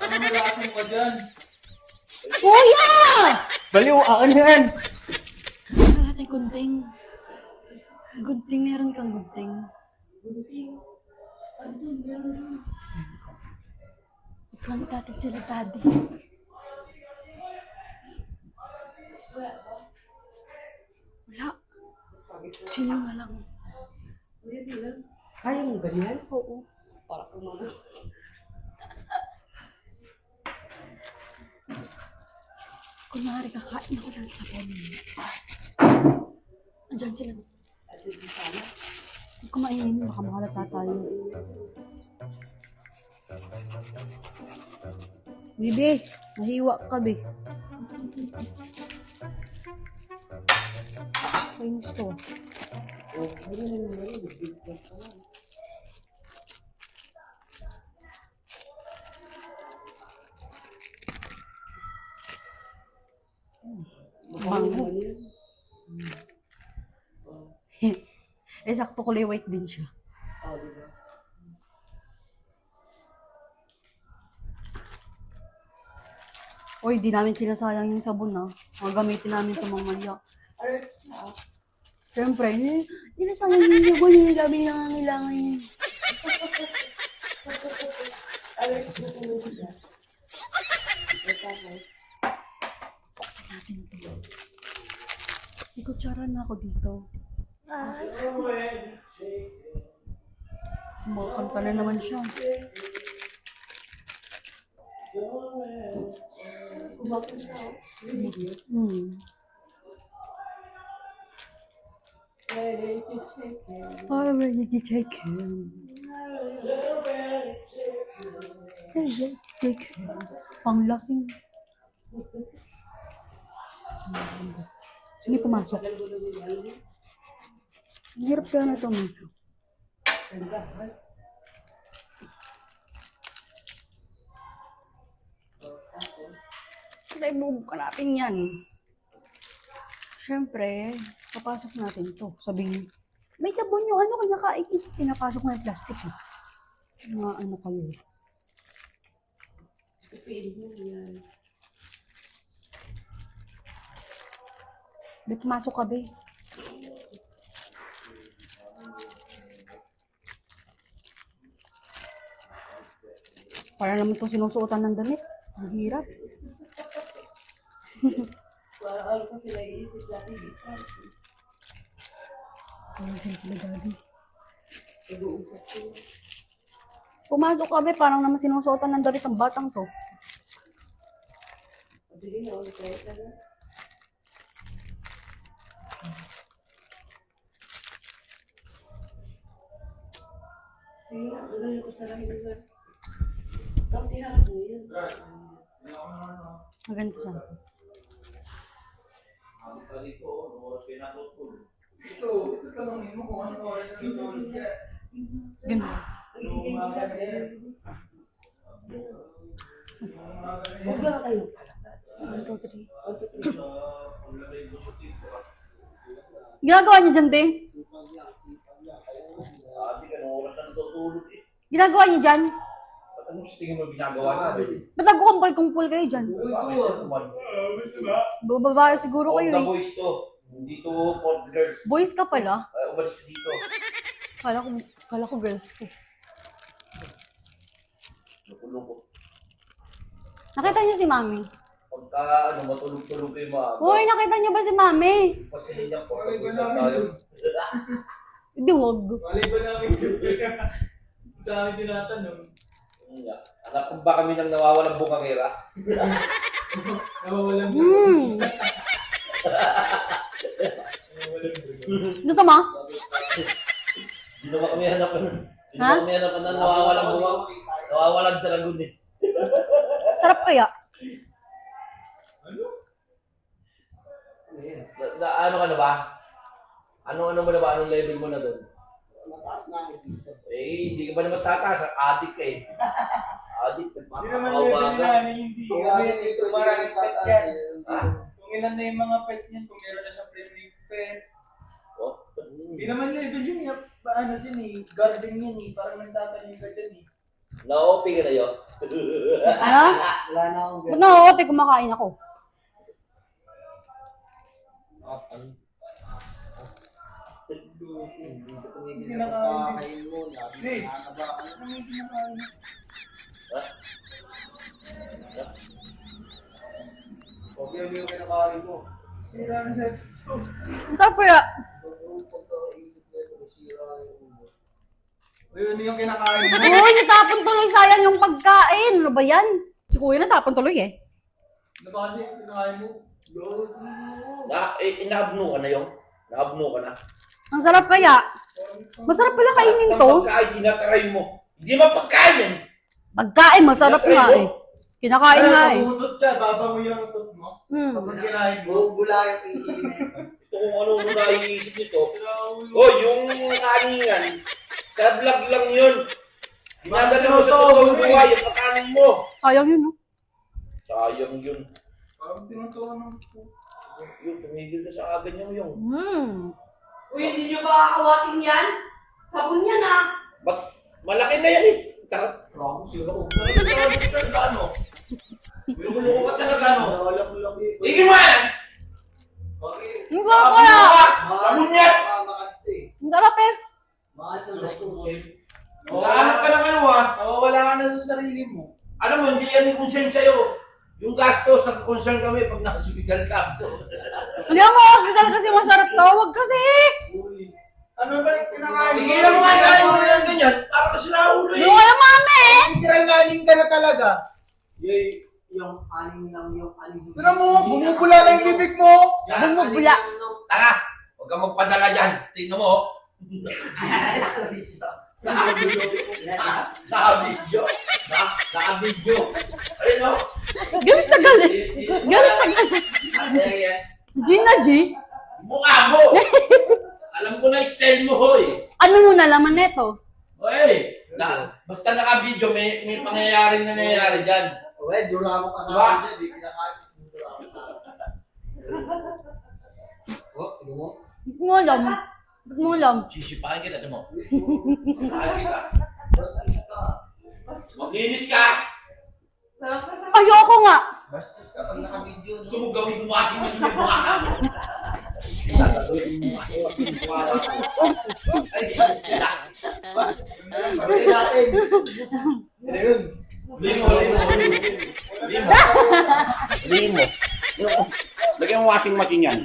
Ano malasan ka dyan? Kuya! Baliw, akin yan! Wala natin gunting. Gunting, meron kang gunting. Iprank natin sila, daddy. Wala. Sino na lang. Kaya mo ganyan? Oo. Para kung mga... Kunwari, kakain ako ng sabon. Andiyan sila. Huwag kumainin, baka makalata tayo. Bibi, nahiwa ka, be. Kainis to. Bango. Eh, sakto kulay white din siya. Oh, diba? Uy, di namin sinasayang yung sabon, ha. Magamitin namin sa mga malya. Siyempre, sinasayang yung sabon, yung dami nangangailangan yun. Buksan natin ito. May kutsara na ako dito. Makakanta na naman siya. I'm ready to take him. Ready to take him. Panglasing. Sino pumasok? Ang hirap kaya na ito, Miko. Try bubuka natin yan. Siyempre, papasok natin ito. Sabihin, may sabon yung ano, kanya kain. Pinapasok na yung plastic. Eh. Mga ano kayo. Ipin mo yan. Di pumasok ka, be. Para naman itong sinusuotan ng damit. Ang hirap. Para ano pa sila iisip natin dito. Parang sila daddy. Nag-uusap ko. Pumasok ka, be. Parang naman sinusuotan ng damit ang batang to. Sige na, ulit tayo na. Kaya, ano yung kusarahin nila? Tapos iharap mo yun. Maganda sa akin. Ito tanongin mo kung anong oras ang tutulog ka. Ganda. Huwag lang tayo. 1, 2, 3. 1, 2, 3. Ginagawa niyo dyan, te? Sabi ka, nung oras na natutulog eh. Ginagawa niyo dyan? Ba't anong sa tingin mo ginagawa natin? Ba't nagkukumpul-kumpul kayo dyan? Gusto ba? Babae siguro All kayo the eh. boys to. Hindi to for girls. Boys ka pala? Umalis ka dito. Kala ko girls ko. Nakulong ko. Nakita niyo si Mami? Pagka matulog-tulog kayo maaga. Uy, nakita niyo ba si Mami? Pasilin niya po. Tayo. Hindi, wag. Mali ba namin yun? Sa amin tinatanong. Anak ko ba kami nang nawawalang bungangera? Nawawalan mo. Nawawalan mo. Gusto mo? Hindi naman kami hanap ng nawawalang bungang. Nawawalang dragon eh. Sarap kaya? Ano? Ano ka na ba? Ano mo na ba? Anong level mo na doon? Mataas na ako dito. Eh, hindi ka ba naman tataas? Addict ka eh. Addict. Hindi naman level na hindi. Kasi ito maraming pet yan. Kung ilan na yung mga pet niyan, kung meron na siyang premium pet. Oh. Hindi naman level yun. Paano din eh. Garden yan eh. Parang nagtatanim ka dyan eh. Na-OP ka na yun. Ano? Wala na akong Ba't na-OP kumakain ako? Hindi ko tumigil na pagkakain mo. Labi na nakaba. Ano yung kinakain mo? Okay, yung kinakain mo. Sira na natin. So, Ang sarap kaya. Sobrang pagkakainit na ito. Sira yung ulo. ayun yung kinakain mo. Uy, natapon tuloy sayang yung pagkain. Ano ba yan? Si kuya natapon tuloy eh. Ano ba kasi yung kinakain mo? Inaabno ka na yun. Naabno ka na. Ang sarap kaya. Masarap pala kainin to. Ang pagkain, tinatry mo. Hindi mo pagkain yan. Pagkain, masarap nga eh. Kinakain nga eh. Pag ka, baba mo yung utot mo. Hmm. Kapag kinain mo. Bula yung iinit. Ito kung ano naiisip nito. Oh, yung kaningan. Sa vlog lang yun. Dinadala mo sa totoong buhay yung pagkanin mo. Sayang yun, no? Sayang yun. Parang tinutuwa ng Yung tumigil na sa akin yung. Uy, hindi nyo ba kakawatin yan? Sabon yan ah. Malaki na yan eh. Tara. Ramos yun ako. Ano? Biluluko ka talaga, no? Tigil mo yan! Ang sarap kaya. Sabon yan! Ang sarap eh. Nakahanap ka ng ano, ha? Nawawala ka na sa sarili mo. Alam mo, hindi yan yung concern sa'yo. Yung gastos, nag-concern kami pag naka-hospital ka. Hindi ako hospital kasi masarap to. Huwag kasi. Ano ba yung kinakain mo? Tigilan mo nga yung kain mo na yan ganyan. Para kasi naulo eh. Doon kayo, mami. Tiranganin ka na talaga. Yung aning lang yung aning. Tira mo, bumubula lang yung bibig mo. Bumubula. Tanga! Huwag kang magpadala dyan. Tingnan mo, oh. Naka-video. Naka-video. Ayun, oh. Galit na galit. Galit na galit. Ano yan? Gina G. Mukha mo! Alam ko na yung style mo, hoy. Ano mo nalaman neto? Hoy! Basta naka-video, may pangyayaring nangyayari dyan. Uwe, dura mo kasama dyan. Di kinakain. Dura mo kasama. Oh, tignan mo. Ba't mo alam? Ba't mo alam? Sisipahin kita, mo. Sisipahin kita. Maglinis ka! Sarap ka sa... Ayoko nga. Bastos ka pag naka-video. Gusto mo gawin mo washing machine yung mukha ka. Ay, Pagkain natin. Ayun. limo. Limo. Lagyan mo washing machine yan.